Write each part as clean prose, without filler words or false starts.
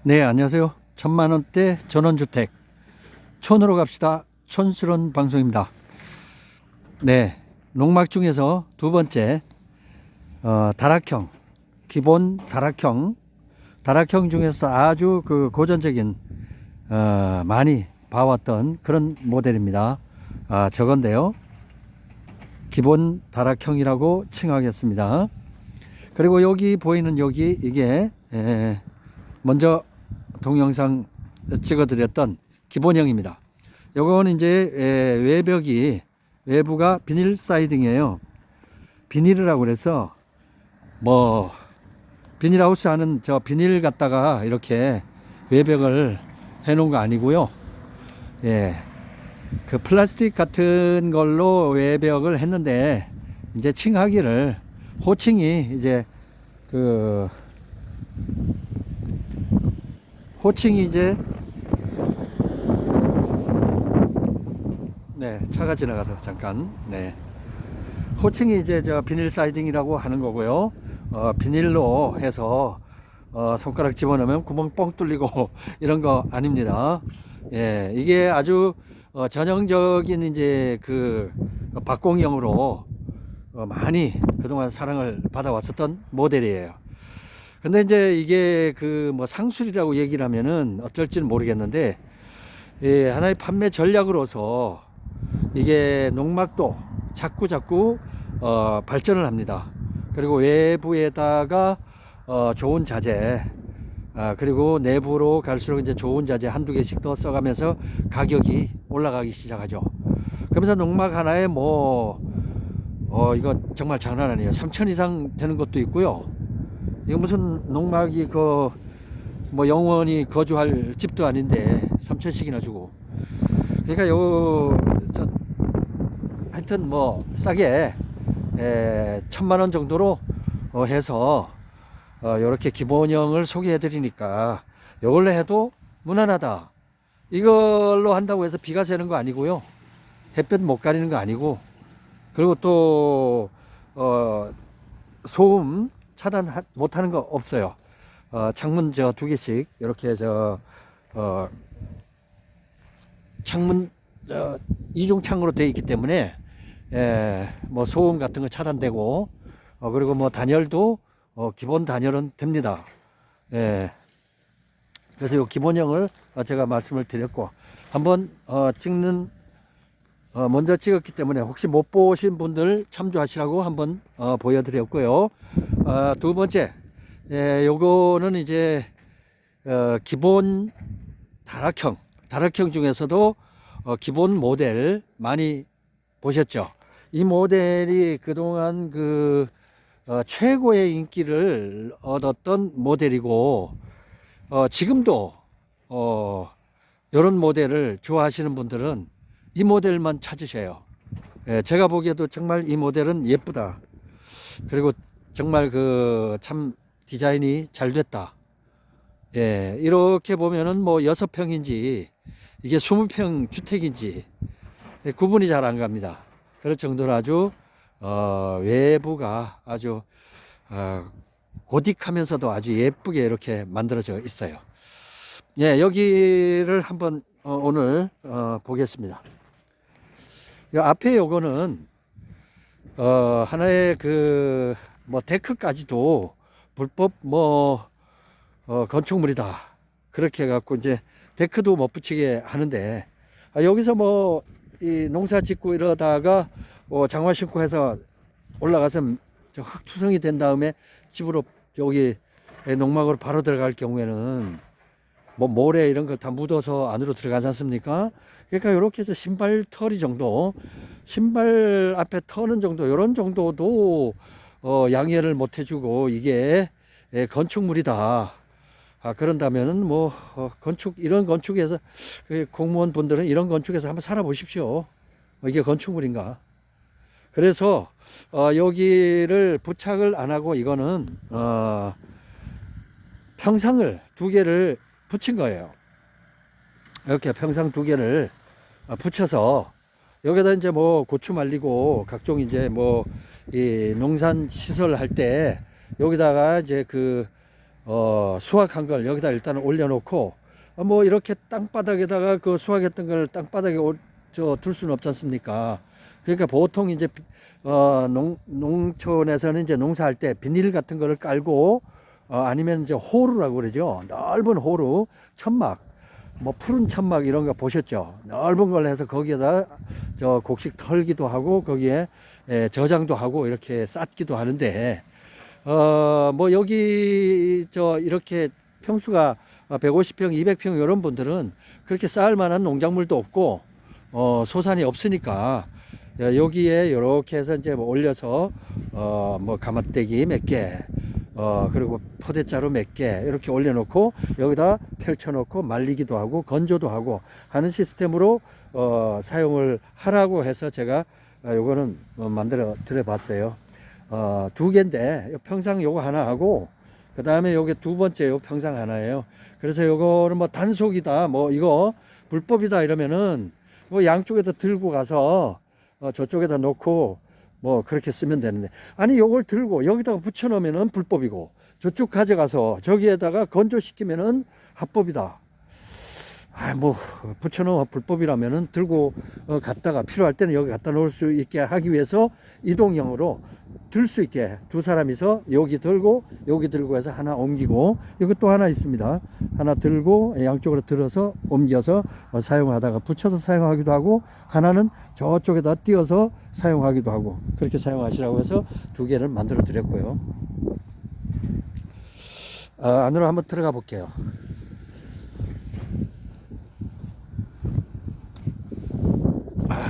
네, 안녕하세요. 1,000만원대 전원주택 촌으로 갑시다. 촌스러운 방송입니다. 네, 농막 중에서 두 번째 다락형, 기본 다락형 중에서 아주 그 고전적인 많이 봐왔던 그런 모델입니다. 저건데요, 기본 다락형이라고 칭하겠습니다. 그리고 여기 보이는 여기 이게 먼저 동영상 찍어드렸던 기본형입니다. 요거는 이제 외부가 비닐 사이딩이에요. 비닐이라고 그래서 뭐 비닐하우스 하는 저 비닐 갖다가 이렇게 외벽을 해 놓은 거 아니고요. 예, 그 플라스틱 같은 걸로 외벽을 했는데 이제 층하기를 호칭이 이제 그 호칭이 이제 네, 차가 지나가서 잠깐. 네, 호칭이 이제 저 비닐 사이딩이라고 하는 거고요. 비닐로 해서 손가락 집어넣으면 구멍 뻥 뚫리고 이런 거 아닙니다. 예, 이게 아주 전형적인 이제 그 박공형으로 많이 그동안 사랑을 받아왔었던 모델이에요. 근데 이제 이게 그 뭐 상술이라고 얘기를 하면은 어쩔지는 모르겠는데, 예, 하나의 판매 전략으로서 이게 농막도 자꾸 발전을 합니다. 그리고 외부에다가 좋은 자재, 그리고 내부로 갈수록 이제 좋은 자재 한두 개씩 더 써가면서 가격이 올라가기 시작하죠. 그러면서 농막 하나에 뭐 이거 정말 장난 아니에요. 3천 이상 되는 것도 있고요. 이거 무슨 농막이 그 뭐 영원히 거주할 집도 아닌데 3천씩이나 주고. 그러니까 하여튼 뭐 싸게 1,000만원 정도로 해서 요렇게 기본형을 소개해 드리니까 요걸로 해도 무난하다. 이걸로 한다고 해서 비가 새는 거 아니고요. 햇볕 못 가리는 거 아니고, 그리고 또 소음 차단 못하는 거 없어요. 창문 저 두 개씩 이렇게 창문 이중 창으로 되어 있기 때문에 뭐 소음 같은 거 차단되고, 그리고 뭐 단열도 기본 단열은 됩니다. 예, 그래서 이 기본형을 제가 말씀을 드렸고, 한번 찍는 먼저 찍었기 때문에 혹시 못 보신 분들 참조하시라고 한번 보여드렸고요. 두 번째, 요거는 이제 기본 다락형 중에서도 기본 모델 많이 보셨죠. 이 모델이 그동안 그 최고의 인기를 얻었던 모델이고, 지금도 이런 모델을 좋아하시는 분들은 이 모델만 찾으셔요. 예, 제가 보기에도 정말 이 모델은 예쁘다. 그리고 정말 그 참 디자인이 잘 됐다. 예, 이렇게 보면은 뭐 6평인지 이게 20평 주택인지 구분이 잘 안 갑니다. 그럴 정도로 아주 외부가 아주 고딕하면서도 아주 예쁘게 이렇게 만들어져 있어요. 예, 여기를 한번 오늘 보겠습니다. 이 앞에 요거는 하나의 그 뭐 데크까지도 불법 뭐 건축물이다, 그렇게 해갖고 이제 데크도 못 붙이게 하는데, 여기서 뭐 이 농사 짓고 이러다가 장화 신고 해서 올라가서 흙 투성이 된 다음에 집으로 여기 농막으로 바로 들어갈 경우에는 뭐 모래 이런 거 다 묻어서 안으로 들어가지 않습니까? 그러니까 이렇게 해서 신발 털이 정도, 신발 앞에 터는 정도, 이런 정도도 양해를 못 해주고 이게 건축물이다. 그런다면은 뭐 이런 건축에서 공무원 분들은 이런 건축에서 한번 살아보십시오. 이게 건축물인가? 그래서 여기를 부착을 안 하고 이거는 평상을 두 개를 붙인 거예요. 이렇게 평상 두 개를 붙여서 여기다 이제 뭐 고추 말리고 각종 이제 뭐 이 농산 시설 할 때 여기다가 이제 그 수확한 걸 여기다 일단 올려놓고 뭐 이렇게 땅바닥에다가 그 수확했던 걸 땅바닥에 둘 수는 없지 않습니까? 그러니까 보통 이제 농촌에서는 이제 농사할 때 비닐 같은 거를 깔고 아니면 이제 호루라고 그러죠. 넓은 호루, 천막, 뭐 푸른 천막 이런 거 보셨죠? 넓은 걸 해서 거기에다 곡식 털기도 하고 거기에 저장도 하고 이렇게 쌓기도 하는데 뭐 여기 이렇게 평수가 150평, 200평 이런 분들은 그렇게 쌓을 만한 농작물도 없고 소산이 없으니까 여기에 이렇게 해서 이제 뭐 올려서 뭐 가마떼기 몇 개, 그리고 포대자루 몇 개 이렇게 올려놓고 여기다 펼쳐놓고 말리기도 하고 건조도 하고 하는 시스템으로 사용을 하라고 해서 제가 요거는 만들어 드려 봤어요. 두 개인데 평상 요거 하나 하고 그 다음에 요게 두 번째 요 평상 하나예요. 그래서 요거는 뭐 단속이다 뭐 이거 불법이다 이러면은 뭐 양쪽에다 들고 가서 저쪽에다 놓고 뭐 그렇게 쓰면 되는데 아니 요걸 들고 여기다가 붙여 놓으면은 불법이고 저쪽 가져가서 저기에다가 건조시키면은 합법이다. 뭐 붙여놓으면 불법이라면은 들고 갔다가 필요할 때는 여기 갖다 놓을 수 있게 하기 위해서 이동형으로 들 수 있게 두 사람이서 여기 들고 해서 하나 옮기고 여기 또 하나 있습니다. 하나 들고 양쪽으로 들어서 옮겨서 사용하다가 붙여서 사용하기도 하고 하나는 저쪽에다 띄어서 사용하기도 하고 그렇게 사용하시라고 해서 두 개를 만들어 드렸고요. 안으로 한번 들어가 볼게요.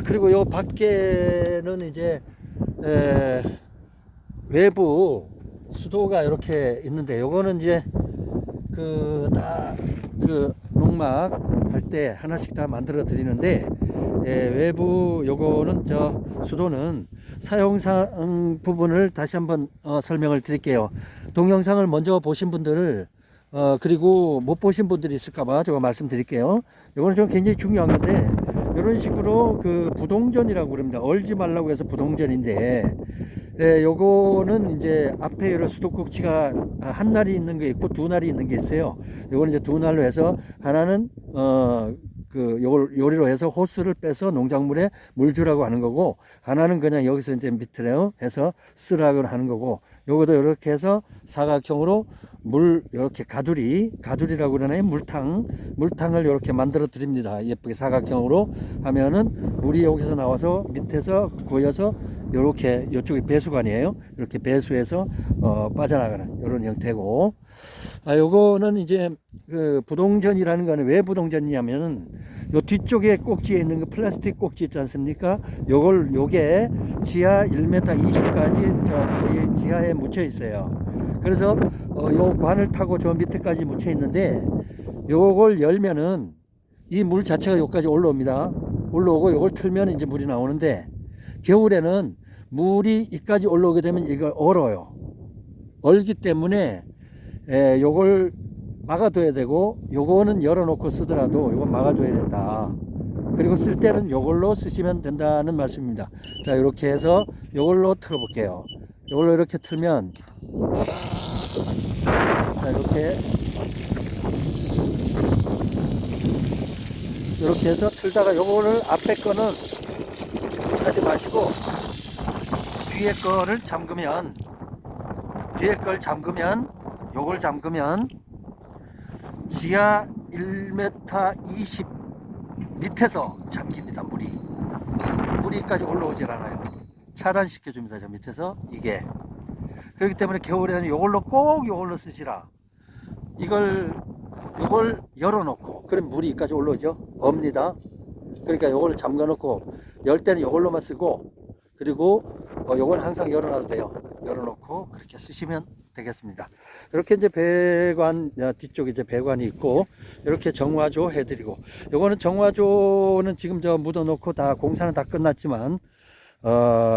그리고 요 밖에는 이제 외부 수도가 이렇게 있는데 요거는 이제 그 농막 할 때 하나씩 다 만들어 드리는데 외부 요거는 수도는 사용상 부분을 다시 한번 설명을 드릴게요. 동영상을 먼저 보신 분들을 그리고 못 보신 분들이 있을까봐 제가 말씀드릴게요. 요거는 좀 굉장히 중요한 건데 이런 식으로 그 부동전이라고 그럽니다. 얼지 말라고 해서 부동전인데 요거는 이제 앞에 이런 수도꼭지가 한 날이 있는 게 있고 두 날이 있는 게 있어요. 요거는 이제 두 날로 해서 하나는 요걸 요리로 해서 호스를 빼서 농작물에 물 주라고 하는 거고 하나는 그냥 여기서 이제 밑으로 해서 쓰라고 하는 거고 요것도 이렇게 해서 사각형으로 물 이렇게 가두리라고 그러나요? 물탕을 이렇게 만들어 드립니다. 예쁘게 사각형으로 하면은 물이 여기서 나와서 밑에서 고여서 이렇게 이쪽이 배수관이에요. 이렇게 배수해서 빠져나가는 이런 형태고 요거는 이제 그 부동전이라는 거는 왜 부동전이냐면은 요 뒤쪽에 꼭지에 있는 그 플라스틱 꼭지 있지 않습니까? 요게 지하 1m 20까지 지하에 묻혀 있어요. 그래서 요 관을 타고 저 밑에까지 묻혀 있는데 요걸 열면은 이 물 자체가 여기까지 올라옵니다. 올라오고 요걸 틀면 이제 물이 나오는데 겨울에는 물이 이까지 올라오게 되면 이걸 얼어요. 얼기 때문에 요걸 막아둬야 되고 요거는 열어놓고 쓰더라도 요건 막아둬야 된다. 그리고 쓸 때는 요걸로 쓰시면 된다는 말씀입니다. 자 이렇게 해서 요걸로 틀어 볼게요. 요걸로 이렇게 틀면 자 이렇게 해서 틀다가 요거를 앞에 거는 하지 마시고 뒤에 거를 잠그면 요걸 잠그면 지하 1m 20 밑에서 잠깁니다. 물이까지 올라오질 않아요. 차단시켜 줍니다. 저 밑에서 이게 그렇기 때문에 겨울에는 요걸로 쓰시라. 요걸 열어놓고 그럼 물이 이까지 올라오죠. 없니다. 그러니까 요걸 잠가놓고 열 때는 요걸로만 쓰고 그리고 요건 항상 열어놔도 돼요. 열어놓고 그렇게 쓰시면 되겠습니다. 이렇게 이제 배관 뒤쪽에 이제 배관이 있고 이렇게 정화조 해드리고 요거는 정화조는 지금 묻어놓고 다 공사는 다 끝났지만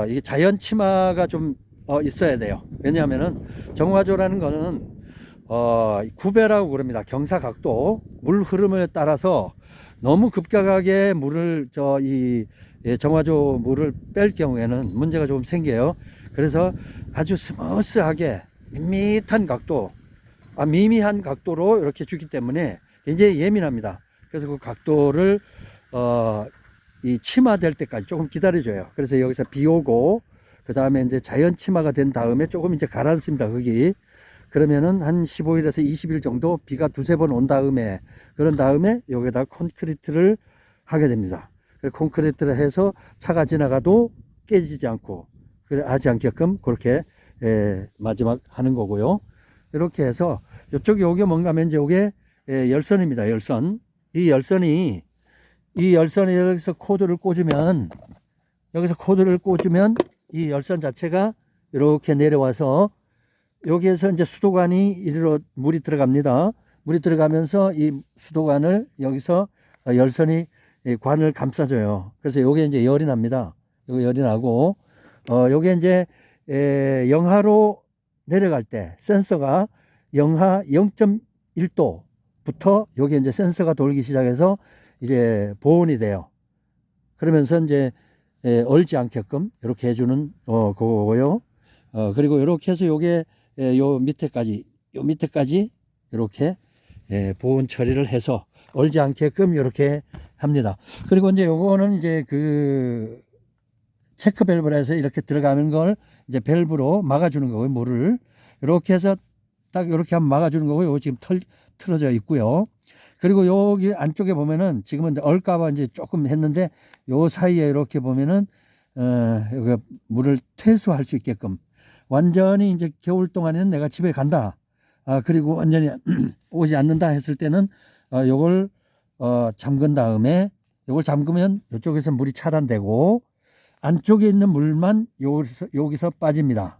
이게 자연 침하가 좀 있어야 돼요. 왜냐하면은 정화조라는 거는 구배라고 그럽니다. 경사각도 물 흐름에 따라서 너무 급격하게 물을 정화조 물을 뺄 경우에는 문제가 좀 생겨요. 그래서 아주 스무스하게 밋밋한 각도 미미한 각도로 이렇게 주기 때문에 굉장히 예민합니다. 그래서 그 각도를 이 치마될 때까지 조금 기다려줘요. 그래서 여기서 비 오고 그 다음에 이제 자연 치마가 된 다음에 조금 이제 가라앉습니다. 거기 그러면은 한 15일에서 20일 정도 비가 두세 번 온 다음에 그런 다음에 여기다 콘크리트를 하게 됩니다. 콘크리트를 해서 차가 지나가도 깨지지 않고 하지 않게끔 그렇게 마지막 하는 거고요. 이렇게 해서 이쪽 요게 뭔가 하면 이제 요게 열선입니다. 열선. 이 열선이 여기서 코드를 꽂으면 이 열선 자체가 이렇게 내려와서 여기에서 이제 수도관이 이리로 물이 들어갑니다. 물이 들어가면서 이 수도관을 여기서 열선이 관을 감싸줘요. 그래서 요게 이제 열이 납니다. 요게 열이 나고 요게 이제 영하로 내려갈 때 센서가 영하 0.1도부터 요게 이제 센서가 돌기 시작해서 이제 보온이 돼요. 그러면서 이제 얼지 않게끔 이렇게 해주는 그거고요. 그리고 이렇게 해서 요게 요 밑에까지 이렇게 보온 처리를 해서 얼지 않게끔 이렇게 합니다. 그리고 이제 요거는 이제 그 체크 밸브라 해서 이렇게 들어가는 걸 이제 밸브로 막아주는 거고요. 물을 이렇게 해서 딱 이렇게 한번 막아주는 거고요. 요거 지금 틀어져 있고요. 그리고 여기 안쪽에 보면은 지금은 얼까봐 이제 조금 했는데 요 사이에 이렇게 보면은 여기 물을 퇴수할 수 있게끔 완전히 이제 겨울 동안에는 내가 집에 간다. 그리고 완전히 오지 않는다 했을 때는 요걸 잠근 다음에 요걸 잠그면 이쪽에서 물이 차단되고 안쪽에 있는 물만 여기서 빠집니다.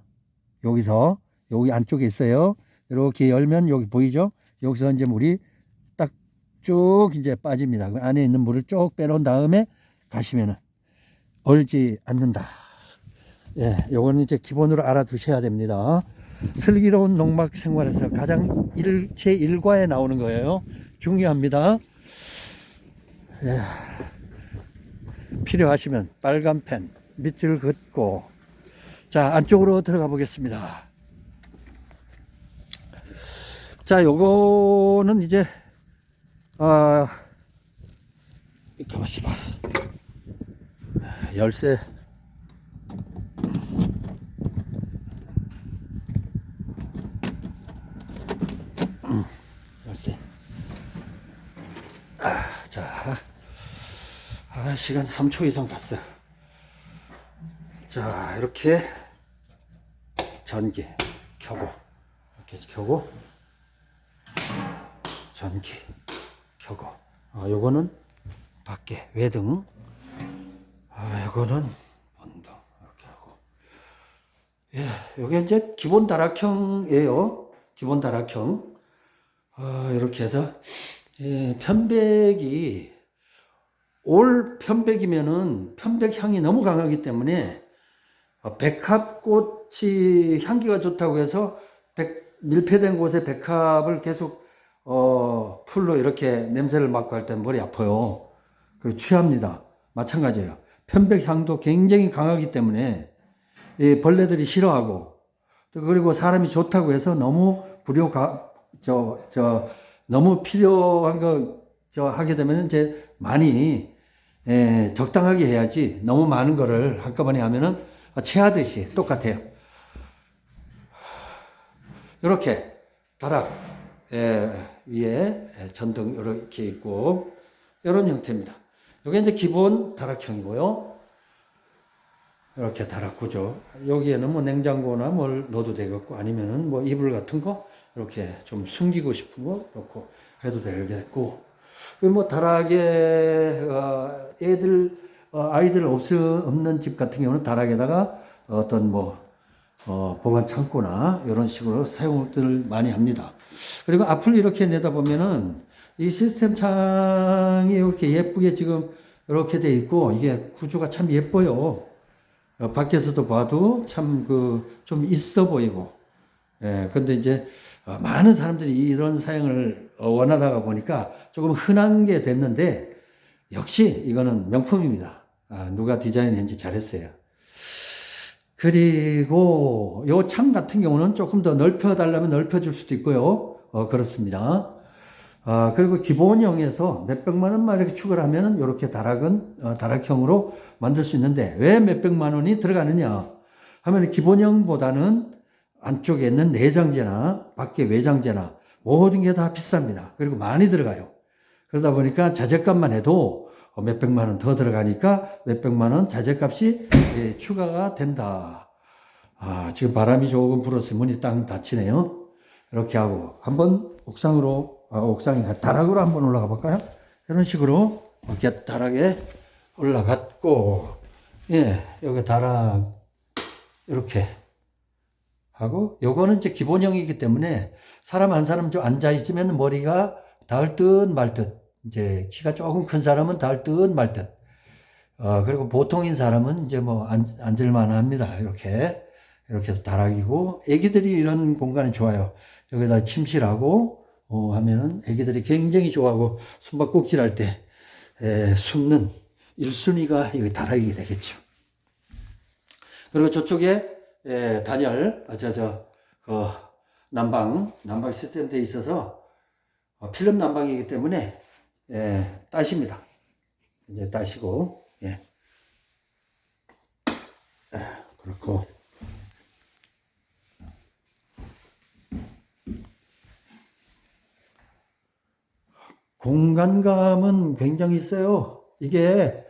여기 안쪽에 있어요. 이렇게 열면 여기 보이죠? 여기서 이제 물이 딱 쭉 이제 빠집니다. 그 안에 있는 물을 쭉 빼놓은 다음에 가시면은 얼지 않는다. 예, 요거는 이제 기본으로 알아두셔야 됩니다. 슬기로운 농막 생활에서 가장 제 일과에 나오는 거예요. 중요합니다. 예. 필요하시면 빨간 펜 밑줄 긋고 자 안쪽으로 들어가 보겠습니다. 자 요거는 이제 가만 있어봐. 열쇠 자 시간 3초 이상 갔어요. 자 이렇게 전기 켜고 이렇게 켜고 전기 켜고 요거는 밖에 외등 요거는 본등 이렇게 하고 예 요게 이제 기본 다락형이에요. 기본 다락형 이렇게 해서 편백이 올 편백이면은 편백 향이 너무 강하기 때문에 백합꽃이 향기가 좋다고 해서 밀폐된 곳에 백합을 계속 풀로 이렇게 냄새를 맡고 할 때는 머리 아파요. 그리고 취합니다. 마찬가지예요. 편백 향도 굉장히 강하기 때문에 이 벌레들이 싫어하고 또 그리고 사람이 좋다고 해서 너무 너무 필요한 거 하게 되면 이제 많이 적당하게 해야지 너무 많은 거를 한꺼번에 하면은 체하듯이 똑같아요. 이렇게 다락 위에 전등 이렇게 있고 이런 형태입니다. 이게 이제 기본 다락형이고요. 이렇게 다락 구조. 여기에는 뭐 냉장고나 뭘 넣어도 되겠고 아니면은 뭐 이불 같은 거 이렇게 좀 숨기고 싶은 거 넣고 해도 되겠고. 뭐 다락에 아이들 없는 집 같은 경우는 다락에다가 어떤 보관 창고나 이런 식으로 사용들 많이 합니다. 그리고 앞을 이렇게 내다보면은 이 시스템 창이 이렇게 예쁘게 지금 이렇게 돼 있고 이게 구조가 참 예뻐요. 밖에서도 봐도 참 좀 있어 보이고. 근데 이제 많은 사람들이 이런 사용을 원하다가 보니까 조금 흔한 게 됐는데 역시 이거는 명품입니다. 누가 디자인했는지 잘했어요. 그리고 요 창 같은 경우는 조금 더 넓혀 달라면 넓혀 줄 수도 있고요. 그렇습니다. 그리고 기본형에서 몇백만 원만 이렇게 추가를 하면은 이렇게 다락은 다락형으로 만들 수 있는데 왜 몇백만 원이 들어가느냐 하면 기본형보다는 안쪽에 있는 내장재나 밖에 외장재나 모든 게 다 비쌉니다. 그리고 많이 들어가요. 그러다 보니까 자재값만 해도 몇백만 원 더 들어가니까 몇백만 원 자재값이 추가가 된다. 지금 바람이 조금 불어서 문이 땅 닫히네요. 이렇게 하고 한번 옥상으로 옥상이 다락으로 한번 올라가 볼까요? 이런 식으로 이렇게 다락에 올라갔고, 예, 여기 다락 이렇게 하고, 요거는 이제 기본형이기 때문에 사람 한 사람 좀 앉아 있으면 머리가 닿을 듯 말 듯, 이제 키가 조금 큰 사람은 닿을 듯 말 듯. 그리고 보통인 사람은 이제 뭐 앉을만 합니다. 이렇게 해서 다락이고, 애기들이 이런 공간이 좋아요. 여기다 침실하고 하면은 애기들이 굉장히 좋아하고 숨바꼭질 할 때 숨는 1순위가 여기 다락이 되겠죠. 그리고 저쪽에 단열, 그 난방 시스템 돼 있어서 필름 난방이기 때문에 따십니다. 이제 따시고, 예. 그렇고. 공간감은 굉장히 있어요. 이게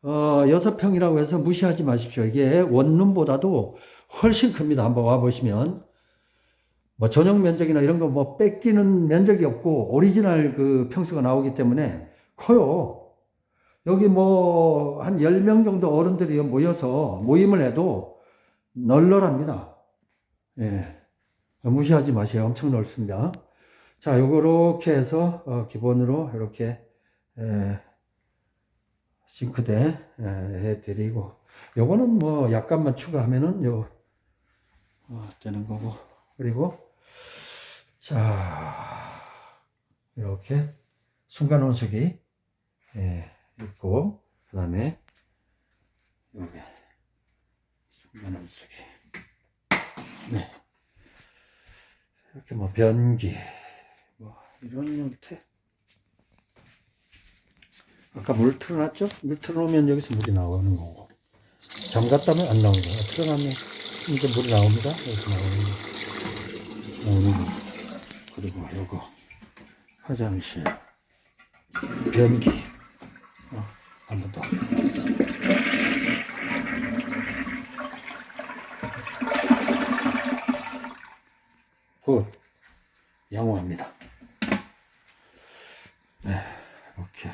6평이라고 해서 무시하지 마십시오. 이게 원룸보다도 훨씬 큽니다. 한번 와보시면 뭐 전용 면적이나 이런 거 뭐 뺏기는 면적이 없고 오리지널 그 평수가 나오기 때문에 커요. 여기 뭐 한 10명 정도 어른들이 모여서 모임을 해도 널널합니다. 예. 무시하지 마세요. 엄청 넓습니다. 자, 요렇게 해서 기본으로 이렇게 싱크대 해드리고, 요거는 뭐 약간만 추가하면은 되는 거고. 그리고 자, 이렇게 순간 온수기 있고, 그 다음에 여기 순간 온수기, 네, 이렇게 뭐 변기 뭐 이런 형태. 아까 물 틀어놨죠? 물 틀어놓으면 여기서 물이 나오는 거고, 잠갔다면 안 나오는 거예요. 틀어놓으면 이제 물이 나옵니다. 이렇게 나오는 거. 그리고 요거 화장실 변기 한 번 더. 굿. 양호합니다. 네, 이렇게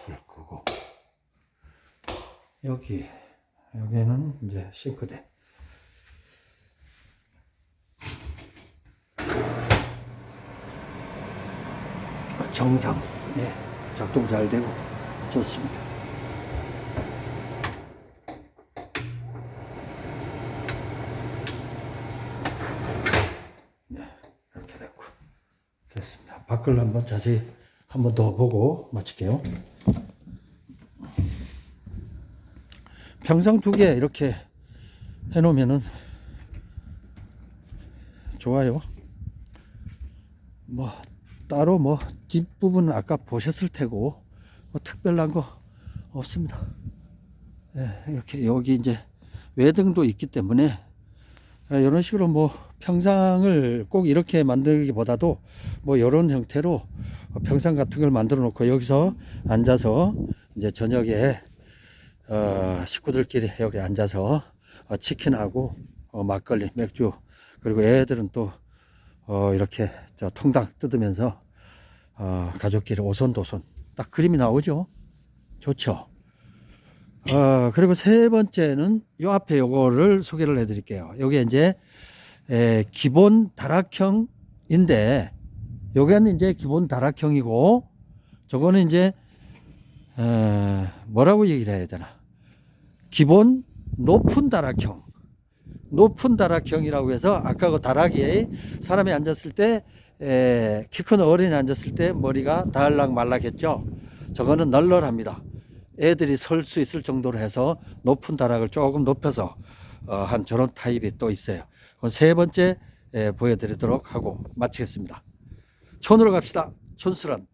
불 끄고, 여기는 이제 싱크대. 정상, 예, 작동 잘 되고 좋습니다. 이렇게 됐고 됐습니다. 밖을 한번 자세히 한번 더 보고 마칠게요. 평상 2개 이렇게 해놓으면은 좋아요. 뭐 따로 뭐 뒷부분은 아까 보셨을 테고 뭐 특별한 거 없습니다. 이렇게 여기 이제 외등도 있기 때문에 이런 식으로 뭐 평상을 꼭 이렇게 만들기보다도 뭐 이런 형태로 평상 같은 걸 만들어 놓고 여기서 앉아서 이제 저녁에 식구들끼리 여기 앉아서 치킨하고 막걸리, 맥주, 그리고 애들은 또 이렇게 통닭 뜯으면서 가족끼리 오손도손 딱 그림이 나오죠. 좋죠. 그리고 세 번째는 요 앞에 요거를 소개를 해 드릴게요. 요게 이제 기본 다락형인데, 요게는 이제 기본 다락형이고, 저거는 이제 뭐라고 얘기를 해야 되나, 기본 높은 다락형. 높은 다락형이라고 해서 아까 그 다락이 사람이 앉았을 때, 키 큰 어른이 앉았을 때 머리가 닿을락 말락 했죠. 저거는 널널합니다. 애들이 설 수 있을 정도로 해서 높은 다락을 조금 높여서 한 저런 타입이 또 있어요. 세 번째 보여드리도록 하고 마치겠습니다. 촌으로 갑시다. 촌스런.